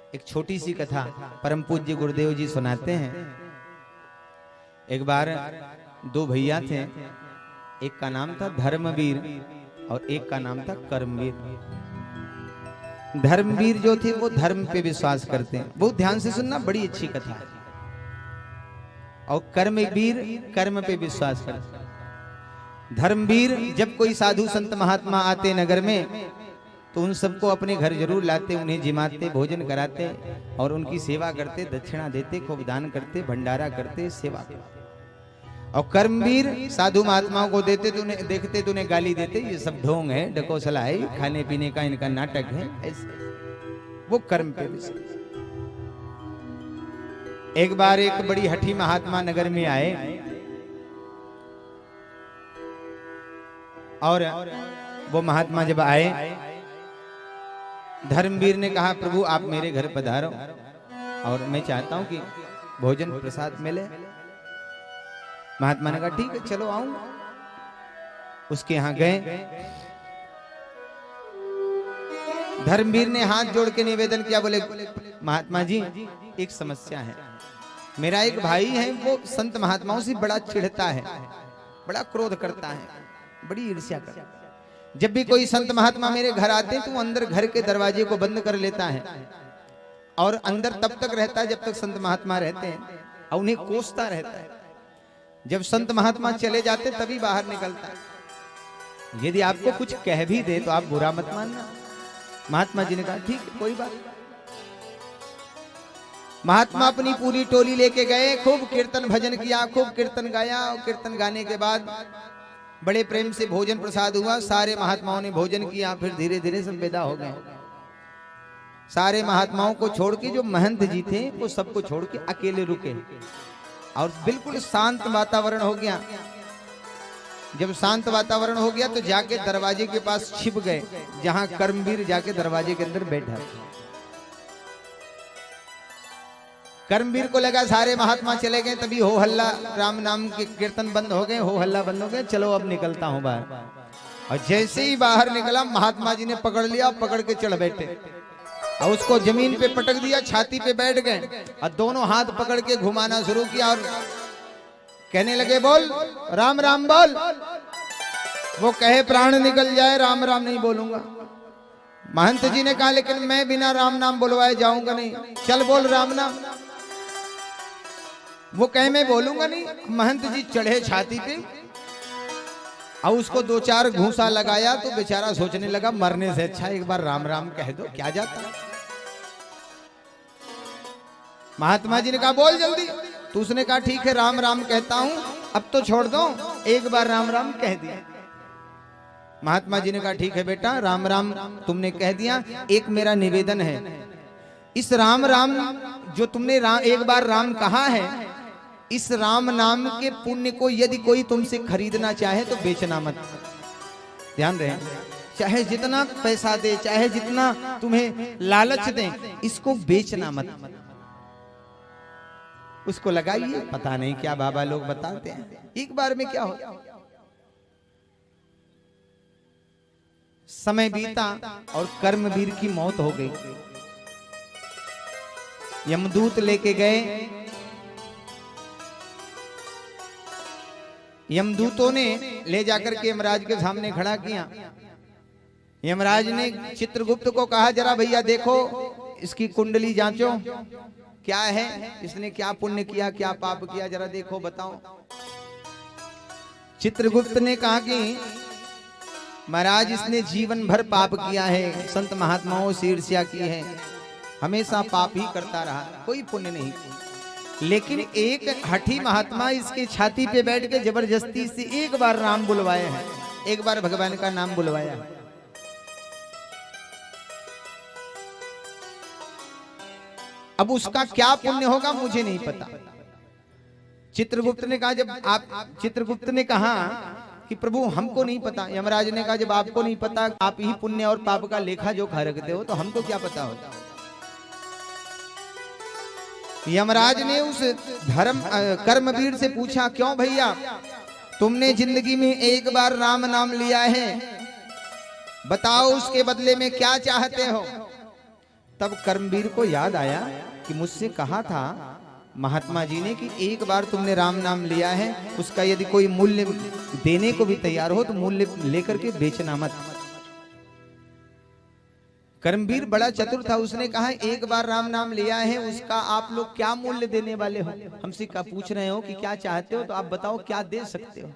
एक छोटी सी कथा परम पूज्य गुरुदेव जी सुनाते हैं। एक बार दो भैया थे, एक का नाम था धर्मवीर और एक का नाम था कर्मवीर। धर्मवीर जो थे वो धर्म पे विश्वास करते हैं, बहुत ध्यान से सुनना, बड़ी अच्छी कथा है। और कर्मवीर कर्म पे विश्वास करते हैं। धर्मवीर जब कोई साधु संत महात्मा आते नगर में तो उन सबको अपने घर जरूर लाते, उन्हें जिमाते, भोजन कराते और उनकी सेवा करते, दक्षिणा देते, खूब दान करते, भंडारा करते, सेवा करते। और कर्मवीर साधु महात्माओं को देते तो उन्हें देखते तो उन्हें गाली देते, ये सब ढोंग है, डकोसला है, खाने पीने का इनका नाटक है, ऐसे वो कर्म पे विश्वास। एक बार एक बड़ी हठी महात्मा नगर में आए और वो महात्मा जब आए, धर्मवीर ने कहा प्रभु आप मेरे घर पधारो और मैं चाहता हूं कि भोजन प्रसाद मिले। महात्मा ने कहा ठीक है चलो आऊं। उसके यहां गए, धर्मवीर ने हाथ जोड़ के निवेदन किया, बोले महात्मा जी एक समस्या है, मेरा एक भाई है वो संत महात्माओं से बड़ा चिढ़ता है, बड़ा क्रोध करता है, बड़ी ईर्ष्या करता है। जब भी कोई संत महात्मा मेरे घर आते हैं तो अंदर घर के दरवाजे को बंद कर लेता है और अंदर तब तक रहता है जब तक संत महात्मा रहते हैं और उन्हें कोसता रहता है। जब संत महात्मा चले जाते तभी बाहर निकलता है। यदि आपको कुछ कह भी दे तो आप बुरा मत मानना। महात्मा जी ने कहा ठीक है कोई बात। महात्मा अपनी पूरी टोली लेके गए, खूब कीर्तन भजन किया, खूब कीर्तन गाया और कीर्तन गाने के बाद बड़े प्रेम से भोजन प्रसाद हुआ। सारे महात्माओं ने भोजन किया, फिर धीरे धीरे सब विदा हो गए। सारे महात्माओं को छोड़ के जो महंत जी थे वो सबको छोड़ के अकेले रुके और बिल्कुल शांत वातावरण हो गया। जब शांत वातावरण हो गया तो जाके दरवाजे के पास छिप गए, जहां कर्मवीर जाके दरवाजे के अंदर बैठा। कर्मवीर को लगा सारे महात्मा चले गए, तभी हो हल्ला, राम नाम के कीर्तन बंद हो गए, हो हल्ला बंद हो गए, चलो अब निकलता हूं बाहर। और जैसे ही बाहर निकला महात्मा जी ने पकड़ लिया, पकड़ के चढ़ बैठे और उसको जमीन पे पटक दिया, छाती पे बैठ गए और दोनों हाथ पकड़ के घुमाना शुरू किया और कहने लगे बोल राम राम बोल। वो कहे प्राण निकल जाए राम राम नहीं बोलूंगा। महंत जी ने कहा लेकिन मैं बिना राम नाम बुलवाए जाऊंगा नहीं, चल बोल राम नाम। वो कहे मैं बोलूंगा नहीं। महंत जी चढ़े छाती पे और उसको दो चार घूंसा लगाया तो बेचारा सोचने लगा मरने से अच्छा एक बार राम राम कह दो, क्या जाता। महात्मा जी ने कहा बोल जल्दी। तो उसने कहा ठीक है राम राम कहता हूं, अब तो छोड़ दो, एक बार राम राम कह दिया। महात्मा जी ने कहा ठीक है बेटा राम राम तुमने कह दिया, एक मेरा निवेदन है, इस राम राम जो तुमने एक बार राम कहा है, इस राम नाम के पुण्य को यदि कोई तुमसे खरीदना चाहे तो बेचना मत। ध्यान रहे, चाहे जितना पैसा दे, चाहे जितना तुम्हें लालच दे, इसको बेचना मत। उसको लगाइए, पता नहीं क्या बाबा लोग बताते हैं, एक बार में क्या हो। समय बीता और कर्मवीर की मौत हो गई। यमदूत लेके गए, यमदूतों ने ले जाकर के यमराज के सामने खड़ा किया। यमराज ने चित्रगुप्त को कहा जरा भैया देखो इसकी कुंडली जांचो, क्या है, इसने क्या पुण्य किया, क्या पाप किया, जरा देखो बताओ। चित्रगुप्त ने कहा कि महाराज इसने जीवन भर पाप किया है, संत महात्माओं से ईर्ष्या की है, हमेशा पाप ही करता रहा, कोई पुण्य नहीं किया। लेकिन एक हठी महात्मा इसके छाती पे बैठ के जबरदस्ती से एक बार राम बुलवाया है, एक बार भगवान का नाम बुलवाया है। अब उसका क्या पुण्य होगा मुझे नहीं पता। चित्रगुप्त ने कहा जब चित्रगुप्त ने कहा कि प्रभु हमको नहीं पता। यमराज ने कहा जब आपको नहीं पता, आप ही पुण्य और पाप का लेखा जोखा रखते हो, तो हमको क्या पता होता। यमराज ने उस कर्मवीर से पूछा क्यों भैया तुमने जिंदगी में एक बार राम नाम लिया है, बताओ उसके बदले में क्या चाहते हो। तब कर्मवीर को याद आया कि मुझसे कहा था महात्मा जी ने कि एक बार तुमने राम नाम लिया है, उसका यदि कोई मूल्य देने को भी तैयार हो तो मूल्य लेकर के बेचना मत। कर्मवीर बड़ा चतुर था, उसने कहा एक बार राम नाम लिया है, उसका आप लोग क्या मूल्य देने वाले हो? हमसे क्या पूछ रहे हो कि क्या चाहते हो, तो आप बताओ क्या दे सकते हो।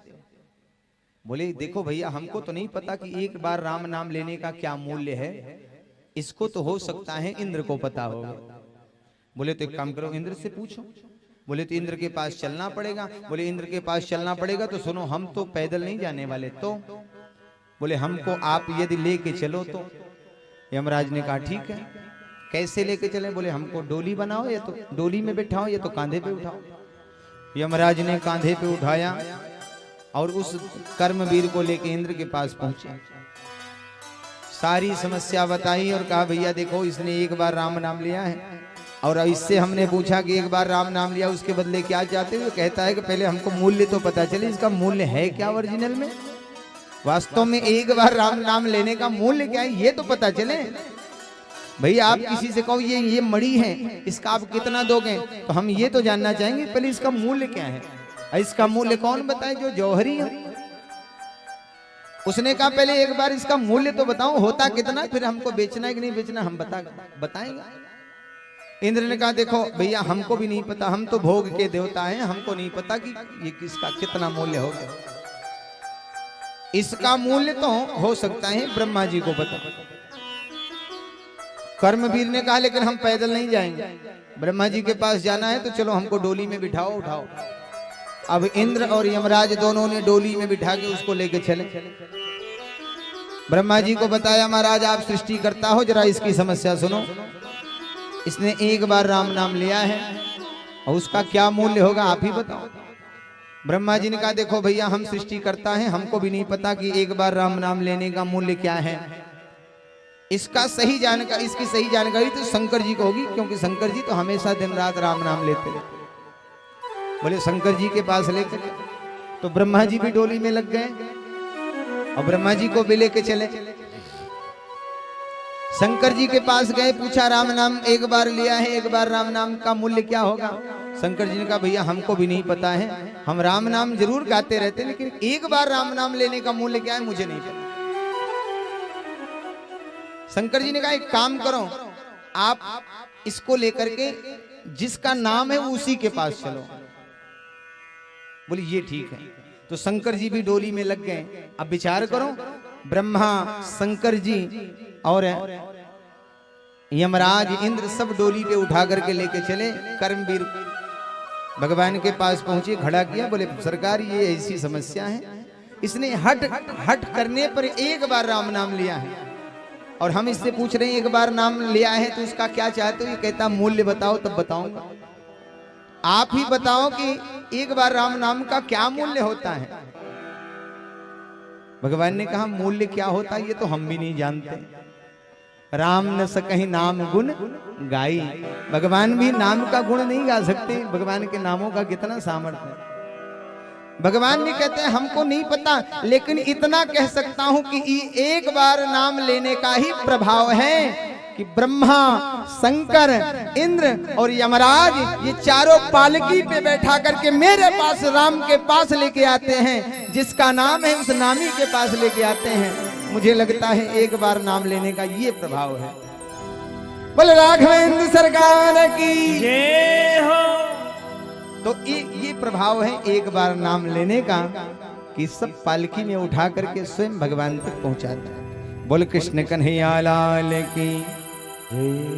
बोले देखो भैया, हमको तो नहीं पता कि एक बार राम नाम लेने का क्या मूल्य है, इसको तो हो सकता है इंद्र को पता होगा। बोले तो एक काम करो, इंद्र से पूछो। बोले तो इंद्र के पास चलना पड़ेगा। बोले इंद्र के पास चलना पड़ेगा तो सुनो, हम तो पैदल नहीं जाने वाले। तो बोले हमको आप यदि लेके चलो तो। यमराज ने कहा ठीक है, कैसे लेके चले? बोले हमको डोली बनाओ, या तो डोली में बिठाओ या तो कांधे पे उठाओ। यमराज ने कांधे पे उठाया और उस कर्मवीर को लेके इंद्र के पास पहुंचे। सारी समस्या बताई और कहा भैया देखो, इसने एक बार राम नाम लिया है और इससे हमने पूछा कि एक बार राम नाम लिया, उसके बदले क्या चाहते हो? कहता है कि पहले हमको मूल्य तो पता चले, इसका मूल्य है क्या ओरिजिनल में, वास्तव में एक बार राम नाम लेने का मूल्य क्या है ये तो पता चले। भैया आप किसी से कहो ये मणि है, इसका आप कितना दोगे, तो हम ये तो जानना चाहेंगे पहले इसका मूल्य क्या है। इसका मूल्य कौन बताए? जो जौहरी है। उसने कहा पहले एक बार इसका मूल्य तो बताओ, होता कितना, फिर हमको बेचना है कि नहीं बेचना हम बताएंगे। इंद्र ने कहा देखो भैया, हमको भी नहीं पता, हम तो भोग के देवता हैं, हमको नहीं पता कि ये किसका कितना मूल्य होगा। इसका मूल्य तो हो सकता है ब्रह्मा जी को पता। कर्मवीर ने कहा लेकिन हम पैदल नहीं जाएंगे, ब्रह्मा जी के पास जाना है तो चलो हमको डोली में बिठाओ, उठाओ। अब इंद्र और यमराज दोनों ने डोली में बिठा के उसको लेके चले। ब्रह्मा जी को बताया महाराज आप सृष्टि करता हो, जरा इसकी समस्या सुनो। इसने एक बार राम नाम लिया है और उसका क्या मूल्य होगा आप ही बताओ। ब्रह्मा जी ने कहा देखो भैया, हम सृष्टि करता है, हमको भी नहीं पता कि एक बार राम नाम लेने का मूल्य क्या है। इसकी सही जानकारी तो शंकर जी को होगी, क्योंकि शंकर जी तो हमेशा दिन रात राम नाम लेते रहते। बोले शंकर जी के पास लेकर, तो ब्रह्मा जी भी डोली में लग गए और ब्रह्मा जी को भी लेके चले। शंकर जी के पास गए, पूछा राम नाम एक बार लिया है, एक बार राम नाम का मूल्य क्या होगा? शंकर जी ने कहा भैया हमको भी नहीं पता है, हम राम नाम जरूर गाते रहते, लेकिन एक बार राम नाम लेने का मूल्य क्या है मुझे नहीं पता। शंकर जी ने कहा एक काम करो, आप इसको लेकर के जिसका नाम है उसी के पास चलो। बोले ये ठीक है। तो शंकर जी भी डोली में लग गए। अब विचार करो, ब्रह्मा, शंकर जी और यमराज, इंद्र सब डोली पे उठा करके लेके चले। कर्मवीर भगवान के पास पहुंचे, खड़ा किया, बोले सरकार ये ऐसी समस्या है, इसने हट करने पर एक बार राम नाम लिया है और हम इससे पूछ रहे हैं एक बार नाम लिया है तो उसका क्या चाहते हो? ये कहता मूल्य बताओ तब बताऊंगा। आप ही बताओ कि एक बार राम नाम का क्या मूल्य होता है। भगवान ने कहा मूल्य क्या होता है ये तो हम भी नहीं जानते। राम न सकहि नाम गुण गाई, भगवान भी नाम का गुण नहीं गा सकते। भगवान के नामों का कितना सामर्थ्य है। भगवान भी कहते हैं हमको नहीं पता, लेकिन इतना कह सकता हूं कि एक बार नाम लेने का ही प्रभाव है कि ब्रह्मा, शंकर, इंद्र और यमराज ये चारों पालकी पे बैठा करके मेरे पास राम के पास लेके आते हैं। जिसका नाम है उस नामी के पास लेके आते हैं। मुझे लगता है एक बार नाम लेने का ये प्रभाव है। बोले राघवेंद्र सरकार की जय हो। तो ये प्रभाव है एक बार नाम लेने का कि सब पालकी में उठा करके स्वयं भगवान तक पहुंचाता है। बोल कृष्ण कन्हैया लाल की जय।